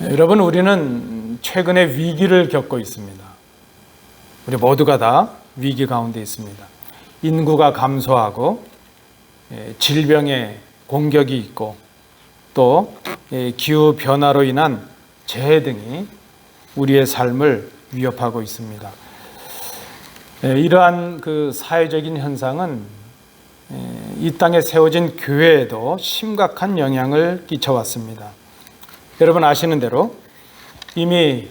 여러분, 우리는 최근에 위기를 겪고 있습니다. 우리 모두가 다 위기 가운데 있습니다. 인구가 감소하고 질병의 공격이 있고 또 기후 변화로 인한 재해 등이 우리의 삶을 위협하고 있습니다. 이러한 그 사회적인 현상은 이 땅에 세워진 교회에도 심각한 영향을 끼쳐왔습니다. 여러분 아시는 대로 이미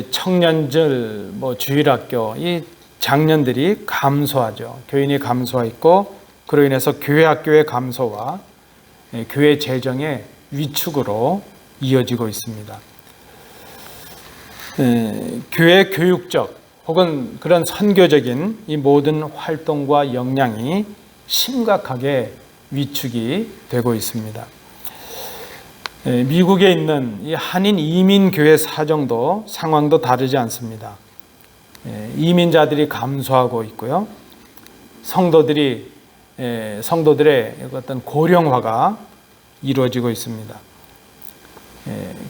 청년절, 주일학교 이 장년들이 감소하죠. 교인이 감소했고 그로 인해서 교회 학교의 감소와 교회 재정의 위축으로 이어지고 있습니다. 교회 교육적 혹은 그런 선교적인 이 모든 활동과 역량이 심각하게 위축이 되고 있습니다. 미국에 있는 이 한인 이민교회 상황도 다르지 않습니다. 이민자들이 감소하고 있고요. 성도들의 어떤 고령화가 이루어지고 있습니다.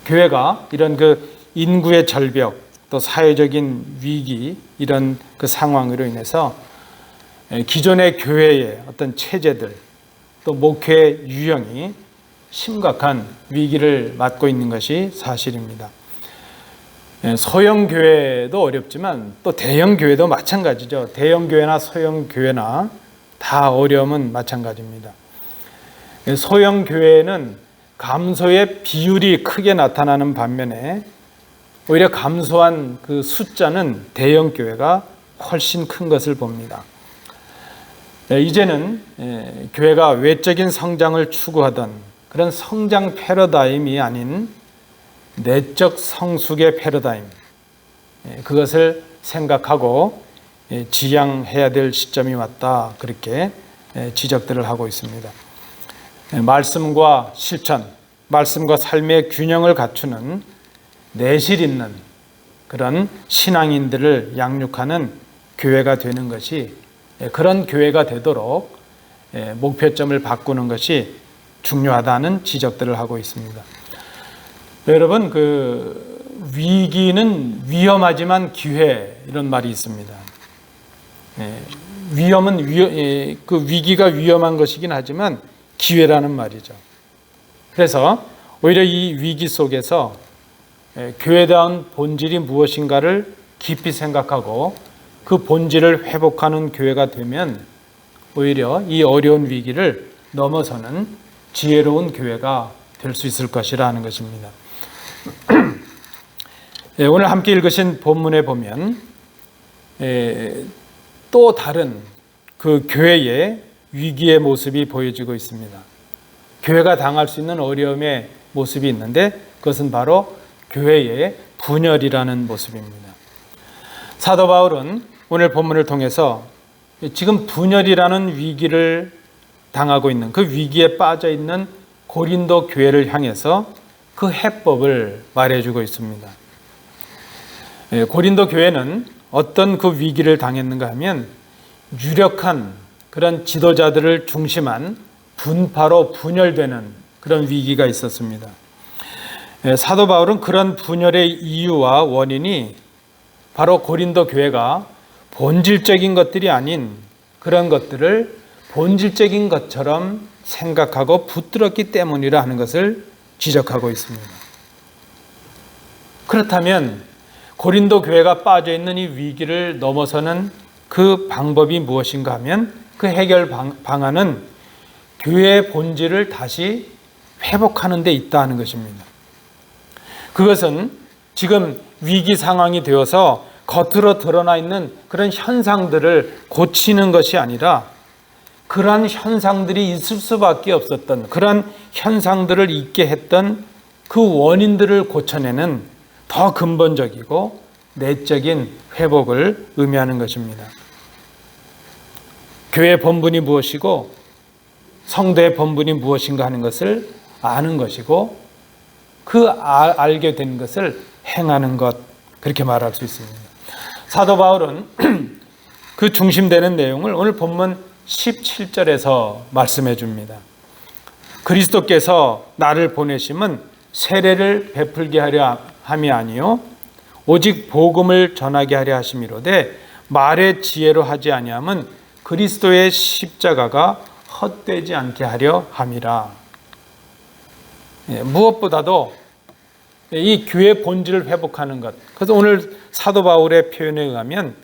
교회가 이런 그 인구의 절벽, 또 사회적인 위기, 이런 그 상황으로 인해서 기존의 교회의 어떤 체제들, 또 목회 유형이 심각한 위기를 맞고 있는 것이 사실입니다. 소형 교회도 어렵지만 또 대형 교회도 마찬가지죠. 대형 교회나 소형 교회나 다 어려움은 마찬가지입니다. 소형 교회는 감소의 비율이 크게 나타나는 반면에 오히려 감소한 그 숫자는 대형 교회가 훨씬 큰 것을 봅니다. 이제는 교회가 외적인 성장을 추구하던 그런 성장 패러다임이 아닌 내적 성숙의 패러다임, 그것을 생각하고 지향해야 될 시점이 왔다, 그렇게 지적들을 하고 있습니다. 말씀과 실천, 말씀과 삶의 균형을 갖추는 내실 있는 그런 신앙인들을 양육하는 교회가 되는 것이, 그런 교회가 되도록 목표점을 바꾸는 것이 중요하다는 지적들을 하고 있습니다. 여러분, 그 위기는 위험하지만 기회, 이런 말이 있습니다. 위험은 그 위기가 위험한 것이긴 하지만 기회라는 말이죠. 그래서 오히려 이 위기 속에서 교회다운 본질이 무엇인가를 깊이 생각하고 그 본질을 회복하는 교회가 되면 오히려 이 어려운 위기를 넘어서는 지혜로운 교회가 될 수 있을 것이라 하는 것입니다. 오늘 함께 읽으신 본문에 보면 또 다른 그 교회의 위기의 모습이 보여지고 있습니다. 교회가 당할 수 있는 어려움의 모습이 있는데 그것은 바로 교회의 분열이라는 모습입니다. 사도 바울은 오늘 본문을 통해서 지금 분열이라는 위기를 당하고 있는, 그 위기에 빠져 있는 고린도 교회를 향해서 그 해법을 말해주고 있습니다. 고린도 교회는 어떤 그 위기를 당했는가 하면 유력한 그런 지도자들을 중심한 분파로 분열되는 그런 위기가 있었습니다. 사도 바울은 그런 분열의 이유와 원인이 바로 고린도 교회가 본질적인 것들이 아닌 그런 것들을 본질적인 것처럼 생각하고 붙들었기 때문이라 하는 것을 지적하고 있습니다. 그렇다면 고린도 교회가 빠져 있는 이 위기를 넘어서는 그 방법이 무엇인가 하면 그 해결 방안은 교회의 본질을 다시 회복하는 데 있다 하는 것입니다. 그것은 지금 위기 상황이 되어서 겉으로 드러나 있는 그런 현상들을 고치는 것이 아니라 그러한 현상들이 있을 수밖에 없었던, 그러한 현상들을 있게 했던 그 원인들을 고쳐내는 더 근본적이고 내적인 회복을 의미하는 것입니다. 교회의 본분이 무엇이고 성도의 본분이 무엇인가 하는 것을 아는 것이고 그 알게 된 것을 행하는 것, 그렇게 말할 수 있습니다. 사도 바울은 그 중심되는 내용을 오늘 본문 17절에서 말씀해 줍니다. 그리스도께서 나를 보내심은 세례를 베풀게 하려 함이 아니요 오직 복음을 전하게 하려 하심이로되 말의 지혜로 하지 아니함은 그리스도의 십자가가 헛되지 않게 하려 함이라. 무엇보다도 이 교회 본질을 회복하는 것. 그래서 오늘 사도 바울의 표현에 의하면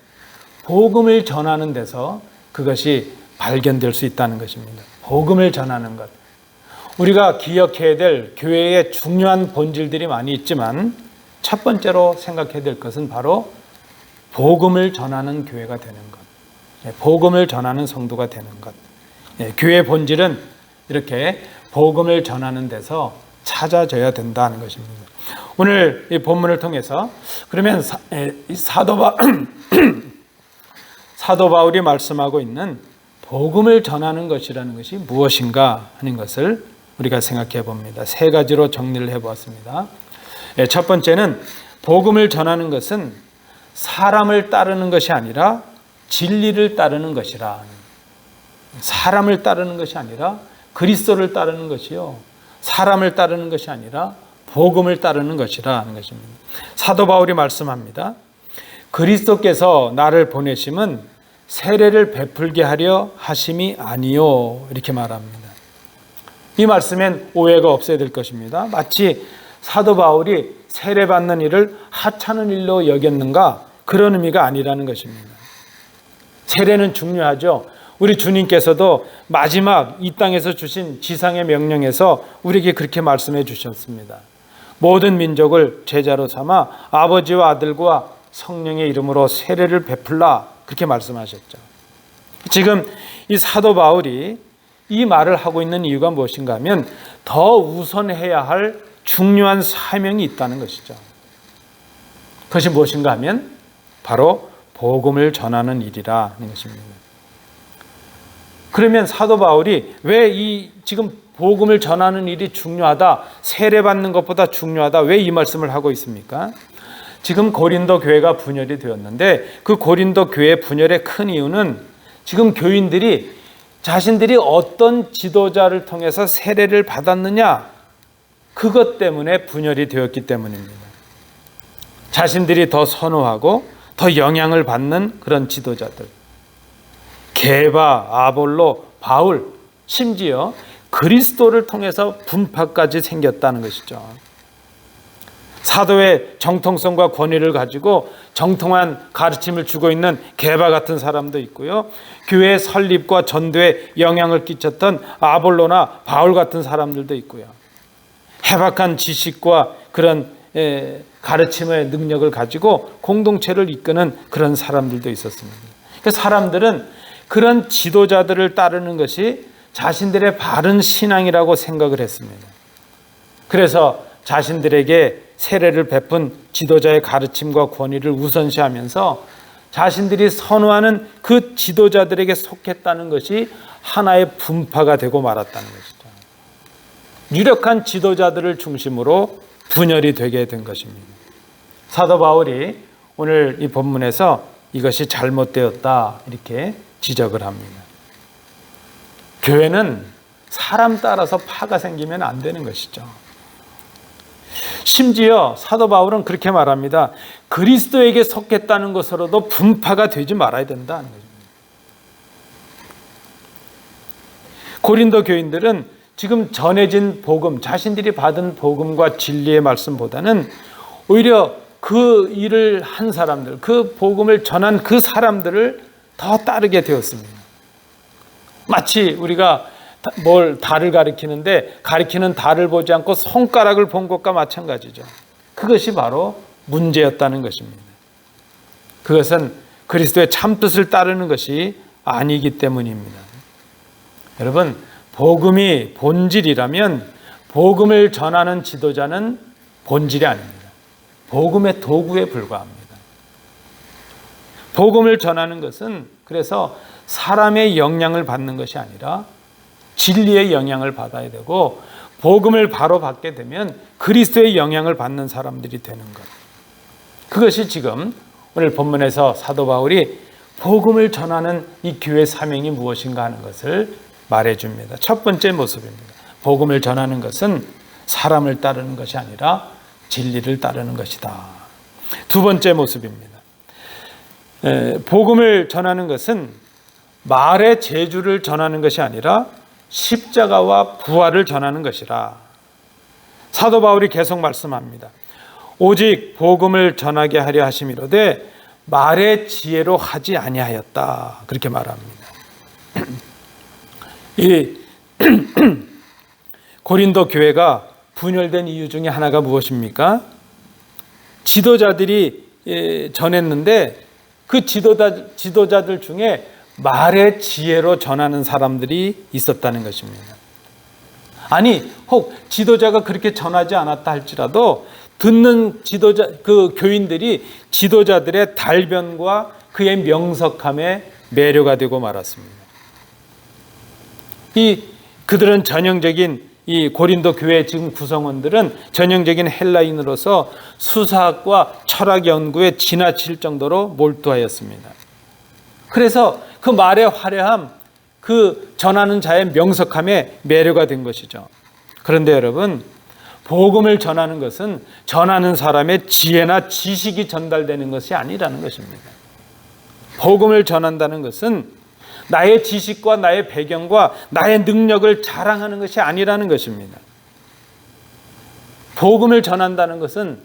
복음을 전하는 데서 그것이 발견될 수 있다는 것입니다. 복음을 전하는 것. 우리가 기억해야 될 교회의 중요한 본질들이 많이 있지만 첫 번째로 생각해야 될 것은 바로 복음을 전하는 교회가 되는 것. 복음을 전하는 성도가 되는 것. 교회의 본질은 이렇게 복음을 전하는 데서 찾아져야 된다는 것입니다. 오늘 이 본문을 통해서 그러면 사도 바울이 말씀하고 있는 복음을 전하는 것이라는 것이 무엇인가 하는 것을 우리가 생각해 봅니다. 세 가지로 정리를 해보았습니다. 첫 번째는 복음을 전하는 것은 사람을 따르는 것이 아니라 진리를 따르는 것이라. 사람을 따르는 것이 아니라 그리스도를 따르는 것이요. 사람을 따르는 것이 아니라 복음을 따르는 것이라 하는 것입니다. 사도 바울이 말씀합니다. 그리스도께서 나를 보내심은 세례를 베풀게 하려 하심이 아니요. 이렇게 말합니다. 이 말씀엔 오해가 없어야 될 것입니다. 마치 사도 바울이 세례받는 일을 하찮은 일로 여겼는가? 그런 의미가 아니라는 것입니다. 세례는 중요하죠. 우리 주님께서도 마지막 이 땅에서 주신 지상의 명령에서 우리에게 그렇게 말씀해 주셨습니다. 모든 민족을 제자로 삼아 아버지와 아들과 성령의 이름으로 세례를 베풀라. 그렇게 말씀하셨죠. 지금 이 사도 바울이 이 말을 하고 있는 이유가 무엇인가 하면 더 우선해야 할 중요한 사명이 있다는 것이죠. 그것이 무엇인가 하면 바로 복음을 전하는 일이라 하는 것입니다. 그러면 사도 바울이 왜 이 지금 복음을 전하는 일이 중요하다, 세례받는 것보다 중요하다, 왜 이 말씀을 하고 있습니까? 지금 고린도 교회가 분열이 되었는데 그 고린도 교회 분열의 큰 이유는 지금 교인들이 자신들이 어떤 지도자를 통해서 세례를 받았느냐, 그것 때문에 분열이 되었기 때문입니다. 자신들이 더 선호하고 더 영향을 받는 그런 지도자들, 게바, 아볼로, 바울, 심지어 그리스도를 통해서 분파까지 생겼다는 것이죠. 사도의 정통성과 권위를 가지고 정통한 가르침을 주고 있는 게바 같은 사람도 있고요. 교회 설립과 전도에 영향을 끼쳤던 아볼로나 바울 같은 사람들도 있고요. 해박한 지식과 그런 가르침의 능력을 가지고 공동체를 이끄는 그런 사람들도 있었습니다. 사람들은 그런 지도자들을 따르는 것이 자신들의 바른 신앙이라고 생각을 했습니다. 그래서 자신들에게 세례를 베푼 지도자의 가르침과 권위를 우선시하면서 자신들이 선호하는 그 지도자들에게 속했다는 것이 하나의 분파가 되고 말았다는 것이죠. 유력한 지도자들을 중심으로 분열이 되게 된 것입니다. 사도 바울이 오늘 이 본문에서 이것이 잘못되었다 이렇게 지적을 합니다. 교회는 사람 따라서 파가 생기면 안 되는 것이죠. 심지어 사도 바울은 그렇게 말합니다. 그리스도에게 속했다는 것으로도 분파가 되지 말아야 된다는 거죠. 고린도 교인들은 지금 전해진 복음, 자신들이 받은 복음과 진리의 말씀보다는 오히려 그 일을 한 사람들, 그 복음을 전한 그 사람들을 더 따르게 되었습니다. 마치 우리가 뭘 달을 가리키는데 가리키는 달을 보지 않고 손가락을 본 것과 마찬가지죠. 그것이 바로 문제였다는 것입니다. 그것은 그리스도의 참뜻을 따르는 것이 아니기 때문입니다. 여러분, 복음이 본질이라면 복음을 전하는 지도자는 본질이 아닙니다. 복음의 도구에 불과합니다. 복음을 전하는 것은 그래서 사람의 영향을 받는 것이 아니라 진리의 영향을 받아야 되고, 복음을 바로 받게 되면 그리스도의 영향을 받는 사람들이 되는 것. 그것이 지금 오늘 본문에서 사도 바울이 복음을 전하는 이 교회 사명이 무엇인가 하는 것을 말해줍니다. 첫 번째 모습입니다. 복음을 전하는 것은 사람을 따르는 것이 아니라 진리를 따르는 것이다. 두 번째 모습입니다. 복음을 전하는 것은 말의 재주를 전하는 것이 아니라 십자가와 부활을 전하는 것이라. 사도 바울이 계속 말씀합니다. 오직 복음을 전하게 하려 하심이로되 말의 지혜로 하지 아니하였다. 그렇게 말합니다. 이 고린도 교회가 분열된 이유 중에 하나가 무엇입니까? 지도자들이 전했는데 그 지도자들 중에 말의 지혜로 전하는 사람들이 있었다는 것입니다. 아니, 혹 지도자가 그렇게 전하지 않았다 할지라도 듣는 그 교인들이 지도자들의 달변과 그의 명석함에 매료가 되고 말았습니다. 그들은 전형적인 이 고린도 교회 지금 구성원들은 전형적인 헬라인으로서 수사학과 철학 연구에 지나칠 정도로 몰두하였습니다. 그래서 그 말의 화려함, 그 전하는 자의 명석함에 매료가 된 것이죠. 그런데 여러분, 복음을 전하는 것은 전하는 사람의 지혜나 지식이 전달되는 것이 아니라는 것입니다. 복음을 전한다는 것은 나의 지식과 나의 배경과 나의 능력을 자랑하는 것이 아니라는 것입니다. 복음을 전한다는 것은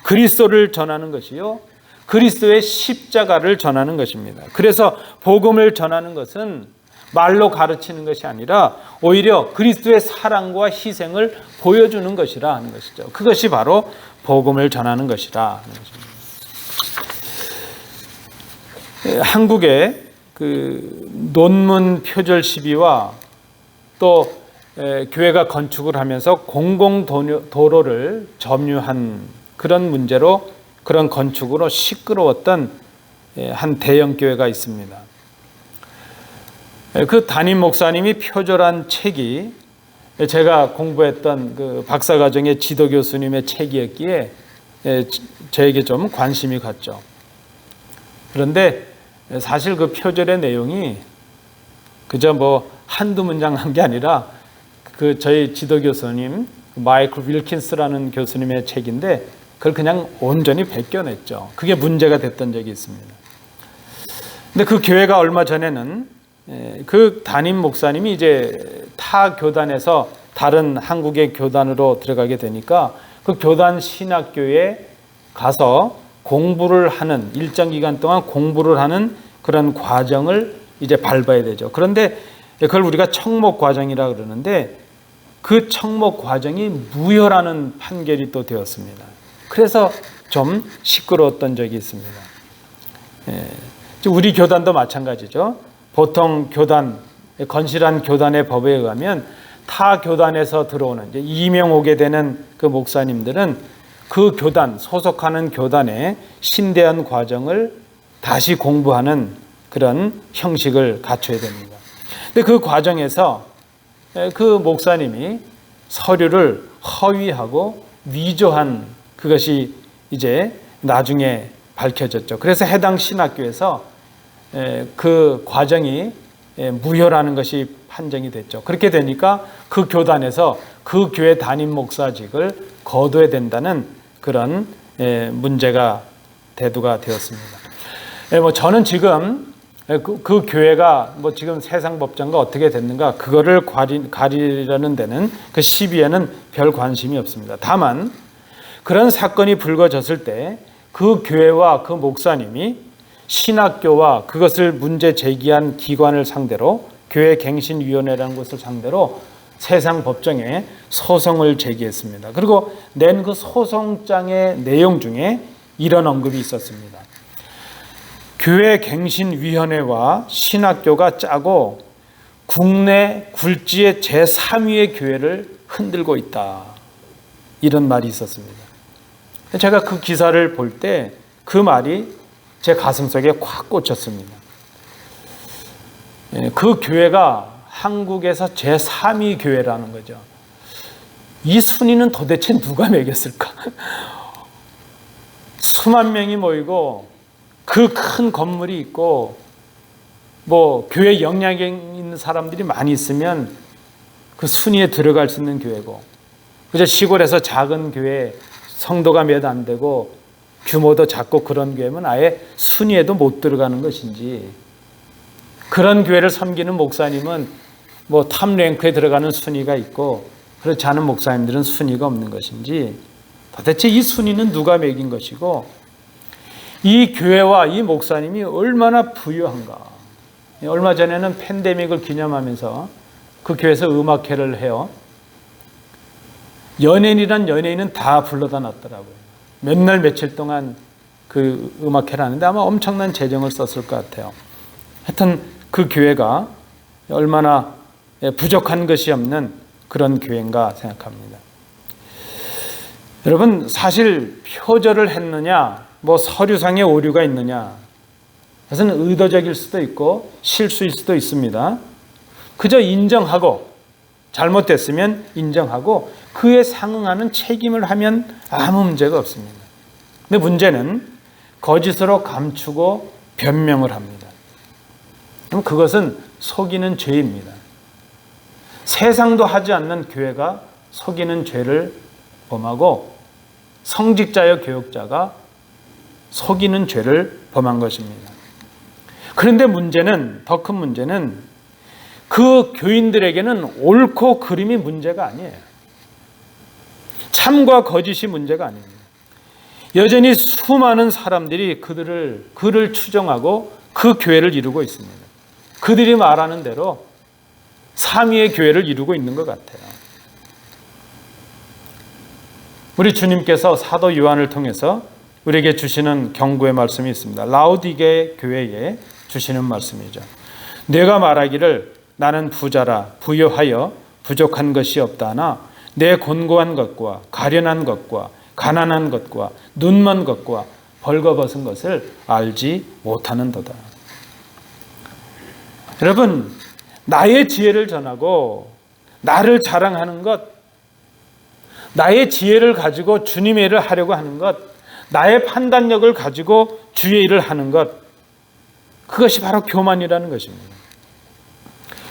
그리스도를 전하는 것이요, 그리스도의 십자가를 전하는 것입니다. 그래서 복음을 전하는 것은 말로 가르치는 것이 아니라 오히려 그리스도의 사랑과 희생을 보여주는 것이라 하는 것이죠. 그것이 바로 복음을 전하는 것이라 하는 것입니다. 한국의 그 논문 표절 시비와 또 교회가 건축을 하면서 공공도로를 점유한 그런 문제로, 그런 건축으로 시끄러웠던 한 대형 교회가 있습니다. 그 담임 목사님이 표절한 책이 제가 공부했던 그 박사과정의 지도 교수님의 책이었기에 저에게 좀 관심이 갔죠. 그런데 사실 그 표절의 내용이 그저 뭐 한두 문장 한 게 아니라 그 저희 지도 교수님 마이클 윌킨스라는 교수님의 책인데 그걸 그냥 온전히 베껴냈죠. 그게 문제가 됐던 적이 있습니다. 근데 그 교회가 얼마 전에는 그 담임 목사님이 이제 타 교단에서 다른 한국의 교단으로 들어가게 되니까 그 교단 신학교에 가서 공부를 하는, 일정 기간 동안 공부를 하는 그런 과정을 이제 밟아야 되죠. 그런데 그걸 우리가 청목 과정이라 그러는데 그 청목 과정이 무효라는 판결이 또 되었습니다. 그래서 좀 시끄러웠던 적이 있습니다. 우리 교단도 마찬가지죠. 보통 교단, 건실한 교단의 법에 의하면 타 교단에서 들어오는, 이제 이명 오게 되는 그 목사님들은 그 교단, 소속하는 교단의 신대한 과정을 다시 공부하는 그런 형식을 갖춰야 됩니다. 근데 그 과정에서 그 목사님이 서류를 허위하고 위조한 그것이 이제 나중에 밝혀졌죠. 그래서 해당 신학교에서 그 과정이 무효라는 것이 판정이 됐죠. 그렇게 되니까 그 교단에서 그 교회 담임 목사직을 거둬야 된다는 그런 문제가 대두가 되었습니다. 뭐 저는 지금 그 교회가 뭐 지금 세상 법정과 어떻게 됐는가 그거를 가리려는 데는 그 시비에는 별 관심이 없습니다. 다만 그런 사건이 불거졌을 때 그 교회와 그 목사님이 신학교와 그것을 문제 제기한 기관을 상대로 교회 갱신위원회라는 것을 상대로 세상 법정에 소송을 제기했습니다. 그리고 낸 그 소송장의 내용 중에 이런 언급이 있었습니다. 교회 갱신위원회와 신학교가 짜고 국내 굴지의 제3위의 교회를 흔들고 있다. 이런 말이 있었습니다. 제가 그 기사를 볼 때 그 말이 제 가슴속에 콱 꽂혔습니다. 그 교회가 한국에서 제3위 교회라는 거죠. 이 순위는 도대체 누가 매겼을까? 수만 명이 모이고 그 큰 건물이 있고 뭐 교회 영향력 있는 사람들이 많이 있으면 그 순위에 들어갈 수 있는 교회고, 그저 시골에서 작은 교회, 성도가 몇 안 되고 규모도 작고 그런 교회면 아예 순위에도 못 들어가는 것인지, 그런 교회를 섬기는 목사님은 뭐 탑 랭크에 들어가는 순위가 있고 그렇지 않은 목사님들은 순위가 없는 것인지, 도대체 이 순위는 누가 매긴 것이고 이 교회와 이 목사님이 얼마나 부유한가. 얼마 전에는 팬데믹을 기념하면서 그 교회에서 음악회를 해요. 연예인이란 연예인은 다 불러다 놨더라고요. 몇 날 며칠 동안 그 음악회를 하는데 아마 엄청난 재정을 썼을 것 같아요. 하여튼 그 교회가 얼마나 부족한 것이 없는 그런 교회인가 생각합니다. 여러분, 사실 표절을 했느냐, 뭐 서류상의 오류가 있느냐, 그것은 의도적일 수도 있고 실수일 수도 있습니다. 그저 인정하고, 잘못됐으면 인정하고 그에 상응하는 책임을 하면 아무 문제가 없습니다. 근데 문제는 거짓으로 감추고 변명을 합니다. 그럼 그것은 속이는 죄입니다. 세상도 하지 않는 교회가 속이는 죄를 범하고 성직자여 교역자가 속이는 죄를 범한 것입니다. 그런데 문제는, 더 큰 문제는 그 교인들에게는 옳고 그름이 문제가 아니에요. 참과 거짓이 문제가 아닙니다. 여전히 수많은 사람들이 그를 추종하고 그 교회를 이루고 있습니다. 그들이 말하는 대로 삼위의 교회를 이루고 있는 것 같아요. 우리 주님께서 사도 요한을 통해서 우리에게 주시는 경고의 말씀이 있습니다. 라오디게 교회에 주시는 말씀이죠. 내가 말하기를 나는 부자라 부유하여 부족한 것이 없다나 내 곤고한 것과 가련한 것과 가난한 것과 눈먼 것과 벌거벗은 것을 알지 못하는도다. 여러분, 나의 지혜를 전하고 나를 자랑하는 것, 나의 지혜를 가지고 주님의 일을 하려고 하는 것, 나의 판단력을 가지고 주의 일을 하는 것, 그것이 바로 교만이라는 것입니다.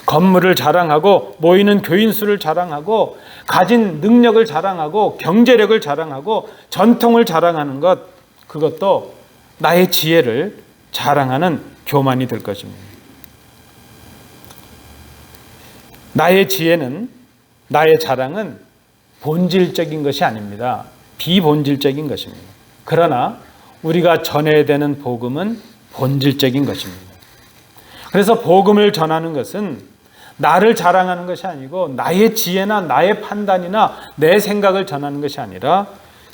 건물을 자랑하고 모이는 교인 수를 자랑하고 가진 능력을 자랑하고 경제력을 자랑하고 전통을 자랑하는 것, 그것도 나의 지혜를 자랑하는 교만이 될 것입니다. 나의 지혜는, 나의 자랑은 본질적인 것이 아닙니다. 비본질적인 것입니다. 그러나 우리가 전해야 되는 복음은 본질적인 것입니다. 그래서 복음을 전하는 것은 나를 자랑하는 것이 아니고 나의 지혜나 나의 판단이나 내 생각을 전하는 것이 아니라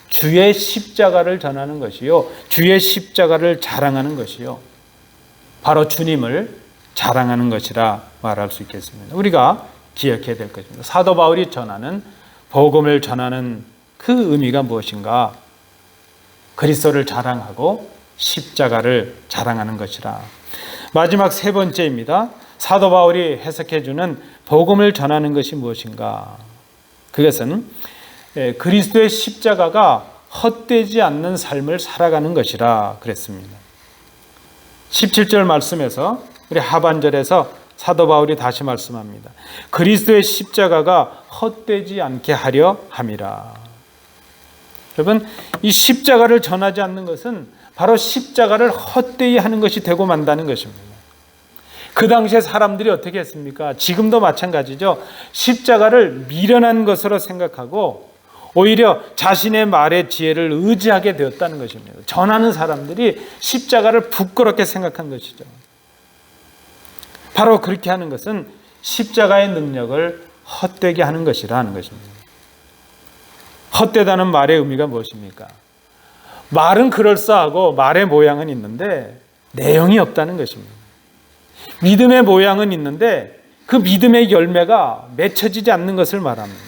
주의 십자가를 전하는 것이요, 주의 십자가를 자랑하는 것이요, 바로 주님을 자랑하는 것이라 말할 수 있겠습니다. 우리가 기억해야 될 것입니다. 사도 바울이 전하는 복음을 전하는 그 의미가 무엇인가? 그리스도를 자랑하고 십자가를 자랑하는 것이라. 마지막 세 번째입니다. 사도 바울이 해석해 주는 복음을 전하는 것이 무엇인가? 그것은 그리스도의 십자가가 헛되지 않는 삶을 살아가는 것이라 그랬습니다. 17절 말씀에서, 우리 하반절에서 사도 바울이 다시 말씀합니다. 그리스도의 십자가가 헛되지 않게 하려 함이라. 여러분, 이 십자가를 전하지 않는 것은 바로 십자가를 헛되이 하는 것이 되고 만다는 것입니다. 그 당시에 사람들이 어떻게 했습니까? 지금도 마찬가지죠. 십자가를 미련한 것으로 생각하고 오히려 자신의 말의 지혜를 의지하게 되었다는 것입니다. 전하는 사람들이 십자가를 부끄럽게 생각한 것이죠. 바로 그렇게 하는 것은 십자가의 능력을 헛되게 하는 것이라는 것입니다. 헛되다는 말의 의미가 무엇입니까? 말은 그럴싸하고 말의 모양은 있는데 내용이 없다는 것입니다. 믿음의 모양은 있는데 그 믿음의 열매가 맺혀지지 않는 것을 말합니다.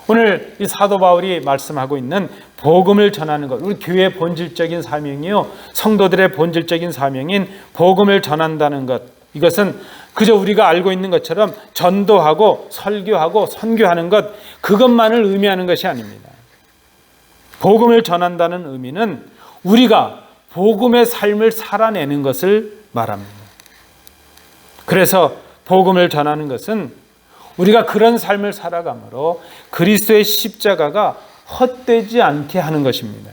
오늘 이 사도 바울이 말씀하고 있는 복음을 전하는 것, 우리 교회의 본질적인 사명이요, 성도들의 본질적인 사명인 복음을 전한다는 것, 이것은 그저 우리가 알고 있는 것처럼 전도하고 설교하고 선교하는 것, 그것만을 의미하는 것이 아닙니다. 복음을 전한다는 의미는 우리가 복음의 삶을 살아내는 것을 말합니다. 그래서 복음을 전하는 것은 우리가 그런 삶을 살아감으로 그리스도의 십자가가 헛되지 않게 하는 것입니다.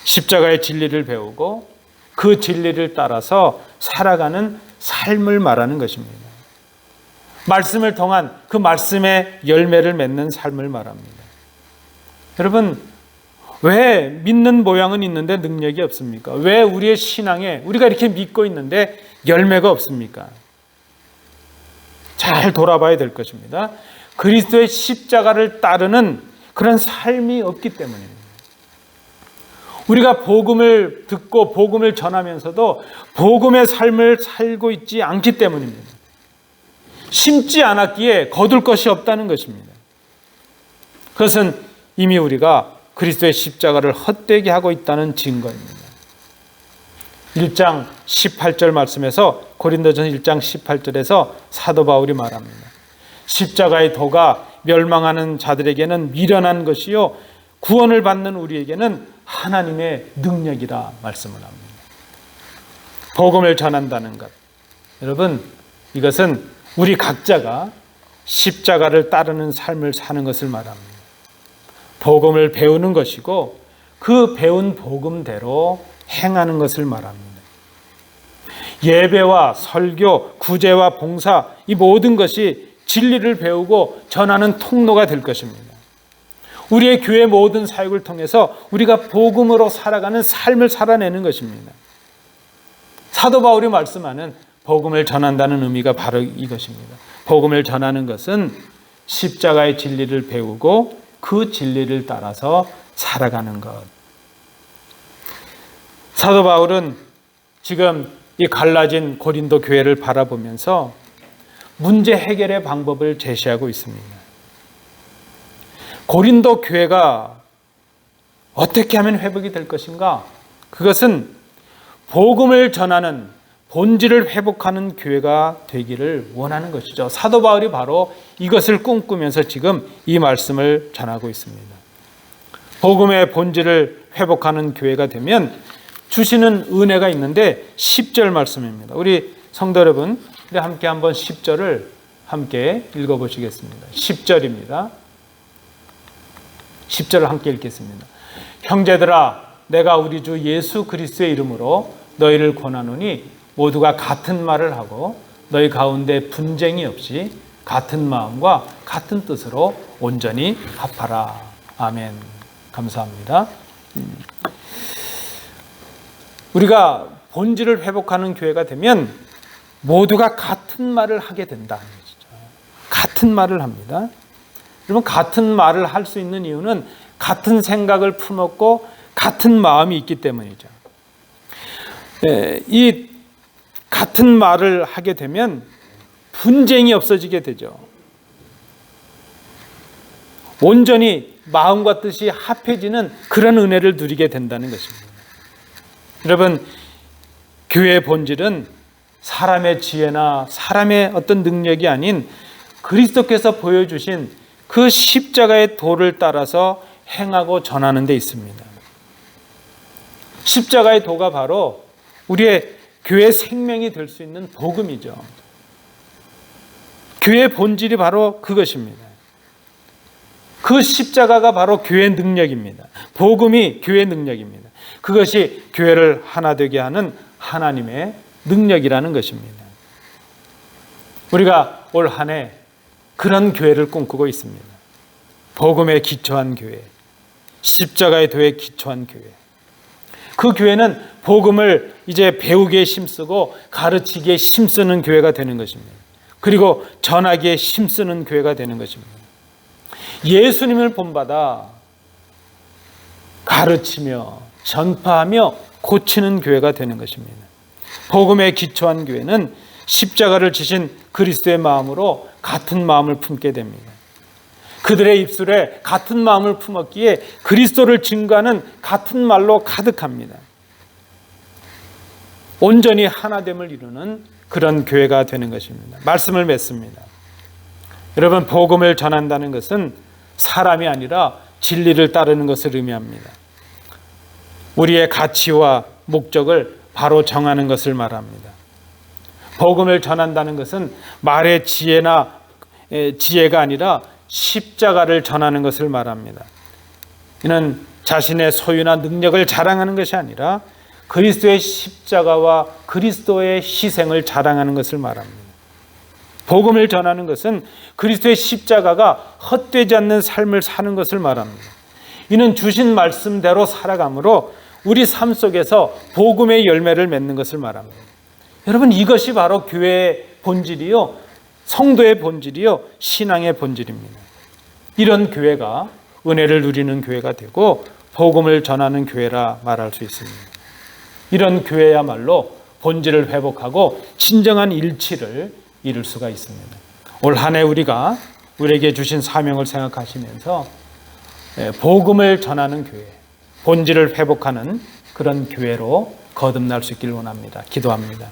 십자가의 진리를 배우고 그 진리를 따라서 살아가는 삶을 말하는 것입니다. 말씀을 통한 그 말씀의 열매를 맺는 삶을 말합니다. 여러분, 왜 믿는 모양은 있는데 능력이 없습니까? 왜 우리의 신앙에 우리가 이렇게 믿고 있는데 열매가 없습니까? 잘 돌아봐야 될 것입니다. 그리스도의 십자가를 따르는 그런 삶이 없기 때문입니다. 우리가 복음을 듣고 복음을 전하면서도 복음의 삶을 살고 있지 않기 때문입니다. 심지 않았기에 거둘 것이 없다는 것입니다. 그것은 이미 우리가 그리스도의 십자가를 헛되게 하고 있다는 증거입니다. 1장 18절 말씀에서 고린도전서 1장 18절에서 사도 바울이 말합니다. 십자가의 도가 멸망하는 자들에게는 미련한 것이요 구원을 받는 우리에게는 하나님의 능력이라 말씀을 합니다. 복음을 전한다는 것, 여러분, 이것은 우리 각자가 십자가를 따르는 삶을 사는 것을 말합니다. 복음을 배우는 것이고 그 배운 복음대로 행하는 것을 말합니다. 예배와 설교, 구제와 봉사, 이 모든 것이 진리를 배우고 전하는 통로가 될 것입니다. 우리의 교회 모든 사역을 통해서 우리가 복음으로 살아가는 삶을 살아내는 것입니다. 사도 바울이 말씀하는 복음을 전한다는 의미가 바로 이것입니다. 복음을 전하는 것은 십자가의 진리를 배우고 그 진리를 따라서 살아가는 것. 사도 바울은 지금 이 갈라진 고린도 교회를 바라보면서 문제 해결의 방법을 제시하고 있습니다. 고린도 교회가 어떻게 하면 회복이 될 것인가? 그것은 복음을 전하는 본질을 회복하는 교회가 되기를 원하는 것이죠. 사도 바울이 바로 이것을 꿈꾸면서 지금 이 말씀을 전하고 있습니다. 복음의 본질을 회복하는 교회가 되면 주시는 은혜가 있는데 10절 말씀입니다. 우리 성도 여러분, 우리 함께 한번 10절을 함께 읽어보시겠습니다. 10절입니다. 10절을 함께 읽겠습니다. 형제들아, 내가 우리 주 예수 그리스도의 이름으로 너희를 권하노니 모두가 같은 말을 하고 너희 가운데 분쟁이 없이 같은 마음과 같은 뜻으로 온전히 합하라. 아멘. 감사합니다. 우리가 본질을 회복하는 교회가 되면 모두가 같은 말을 하게 된다는 것이죠. 같은 말을 합니다. 여러분, 같은 말을 할 수 있는 이유는 같은 생각을 품었고 같은 마음이 있기 때문이죠. 이 같은 말을 하게 되면 분쟁이 없어지게 되죠. 온전히 마음과 뜻이 합해지는 그런 은혜를 누리게 된다는 것입니다. 여러분, 교회의 본질은 사람의 지혜나 사람의 어떤 능력이 아닌 그리스도께서 보여주신 그 십자가의 도를 따라서 행하고 전하는 데 있습니다. 십자가의 도가 바로 우리의 교회의 생명이 될 수 있는 복음이죠. 교회의 본질이 바로 그것입니다. 그 십자가가 바로 교회의 능력입니다. 복음이 교회의 능력입니다. 그것이 교회를 하나 되게 하는 하나님의 능력이라는 것입니다. 우리가 올 한 해 그런 교회를 꿈꾸고 있습니다. 복음에 기초한 교회, 십자가의 도에 기초한 교회. 그 교회는 복음을 이제 배우기에 힘쓰고 가르치기에 힘쓰는 교회가 되는 것입니다. 그리고 전하기에 힘쓰는 교회가 되는 것입니다. 예수님을 본받아 가르치며 전파하며 고치는 교회가 되는 것입니다. 복음에 기초한 교회는 십자가를 지신 그리스도의 마음으로 같은 마음을 품게 됩니다. 그들의 입술에 같은 마음을 품었기에 그리스도를 증거하는 같은 말로 가득합니다. 온전히 하나됨을 이루는 그런 교회가 되는 것입니다. 말씀을 맺습니다. 여러분, 복음을 전한다는 것은 사람이 아니라 진리를 따르는 것을 의미합니다. 우리의 가치와 목적을 바로 정하는 것을 말합니다. 복음을 전한다는 것은 말의 지혜나 지혜가 아니라 십자가를 전하는 것을 말합니다. 이는 자신의 소유나 능력을 자랑하는 것이 아니라 그리스도의 십자가와 그리스도의 희생을 자랑하는 것을 말합니다. 복음을 전하는 것은 그리스도의 십자가가 헛되지 않는 삶을 사는 것을 말합니다. 이는 주신 말씀대로 살아감으로 우리 삶 속에서 복음의 열매를 맺는 것을 말합니다. 여러분, 이것이 바로 교회의 본질이요, 성도의 본질이요, 신앙의 본질입니다. 이런 교회가 은혜를 누리는 교회가 되고 복음을 전하는 교회라 말할 수 있습니다. 이런 교회야말로 본질을 회복하고 진정한 일치를 이룰 수가 있습니다. 올 한 해 우리가 우리에게 주신 사명을 생각하시면서 복음을 전하는 교회, 본질을 회복하는 그런 교회로 거듭날 수 있기를 원합니다. 기도합니다.